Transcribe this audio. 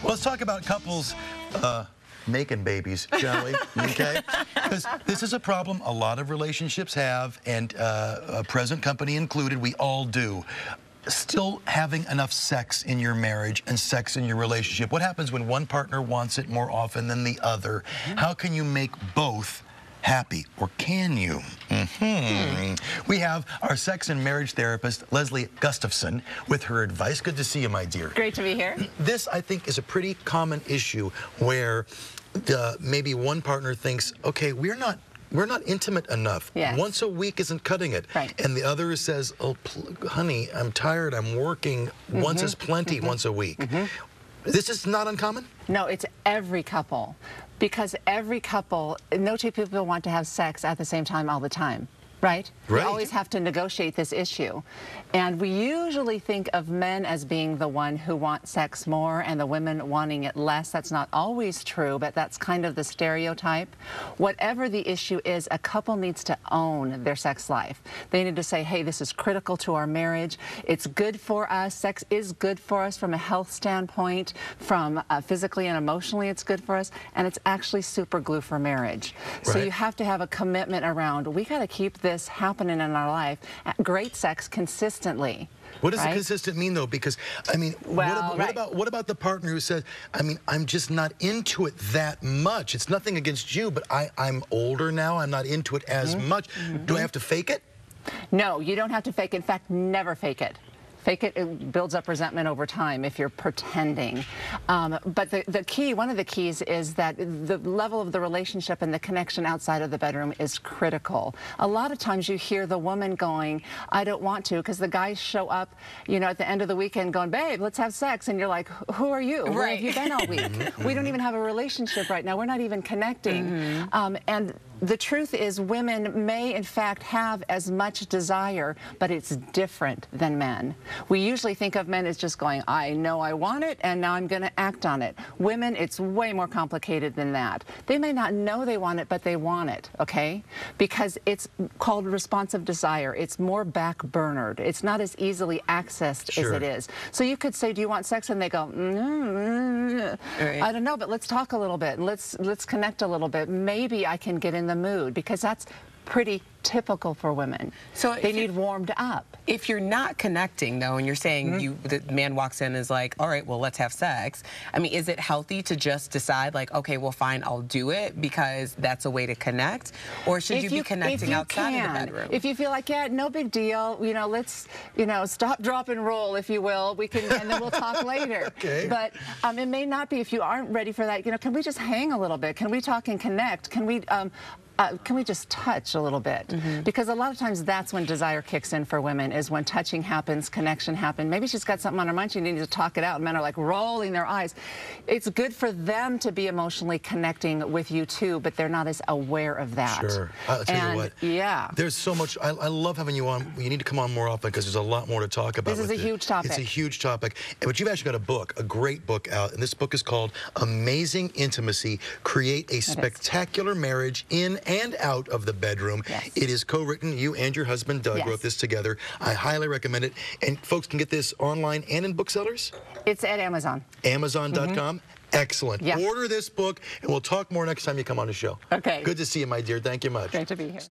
Let's talk about couples making babies, shall we? Okay? Because this is a problem a lot of relationships have, and present company included, we all do. Still having enough sex in your marriage and sex in your relationship. What happens when one partner wants it more often than the other? How can you make both happy, or can you? We have our sex and marriage therapist, Leslie Gustafson, with her advice. Good to see you, my dear. Great to be here. This, I think, is a pretty common issue where maybe one partner thinks, okay, we're not intimate enough. Yes. Once a week isn't cutting it. Right. And the other says, oh, honey, I'm tired, I'm working. Once is plenty, once a week. This is not uncommon? No, it's every couple. Because every couple, no two people want to have sex at the same time all the time. Right? Right. We always have to negotiate this issue. And we usually think of men as being the one who want sex more and the women wanting it less. That's not always true, but that's kind of the stereotype. Whatever the issue is, a couple needs to own their sex life. They need to say, hey, this is critical to our marriage. It's good for us. Sex is good for us from a health standpoint, from physically and emotionally it's good for us, and it's actually super glue for marriage. Right. So you have to have a commitment around, we got to keep this happening in our life. Great sex consistently. What does right? consistent mean, though? Because, I mean, what about the partner who says, I mean, I'm just not into it that much. It's nothing against you, but I'm older now. I'm not into it as much. Do I have to fake it? No, you don't have to fake it. In fact, never fake it. Fake it, it builds up resentment over time if you're pretending. But the key, one of the keys is that the level of the relationship and the connection outside of the bedroom is critical. A lot of times you hear the woman going, I don't want to, because the guys show up, you know, at the end of the weekend going, babe, let's have sex. And you're like, who are you? Where have you been all week? We don't even have a relationship right now. We're not even connecting. And the truth is women may, in fact, have as much desire, but it's different than men. We usually think of men as just going, I know I want it, and now I'm going to act on it. Women, it's way more complicated than that. They may not know they want it, but they want it, okay? Because it's called responsive desire. It's more back-burnered. It's not as easily accessed as it is. So you could say, do you want sex? And they go, I don't know, but let's talk a little bit. Let's connect a little bit. Maybe I can get in the mood, because that's pretty typical for women. So they need warmed up. If you're not connecting, though, and you're saying the man walks in and is like, all right, well, let's have sex. I mean, is it healthy to just decide, like, okay, well, fine, I'll do it because that's a way to connect? Or should you be connecting outside of the bedroom? If you feel like, yeah, no big deal, you know, let's, you know, stop, drop, and roll, if you will. We can, and then we'll talk later. Okay. But it may not be, if you aren't ready for that, you know, can we just hang a little bit? Can we talk and connect? Can we just touch a little bit? Because a lot of times that's when desire kicks in for women, is when touching happens, connection happens. Maybe she's got something on her mind, she needs to talk it out. Men are like rolling their eyes. It's good for them to be emotionally connecting with you too, but they're not as aware of that. Sure. I'll tell you what. Yeah. There's so much. I love having you on. You need to come on more often because there's a lot more to talk about. This is a huge topic. It's a huge topic. But you've actually got a book, a great book out, and this book is called Amazing Intimacy, Create a Spectacular Marriage in and Out of the Bedroom. Yes. It is co-written. You and your husband, Doug, wrote this together. I highly recommend it. And folks can get this online and in booksellers? It's at Amazon. Amazon.com. Excellent. Yeah. Order this book, and we'll talk more next time you come on the show. Okay. Good to see you, my dear. Thank you much. Great to be here.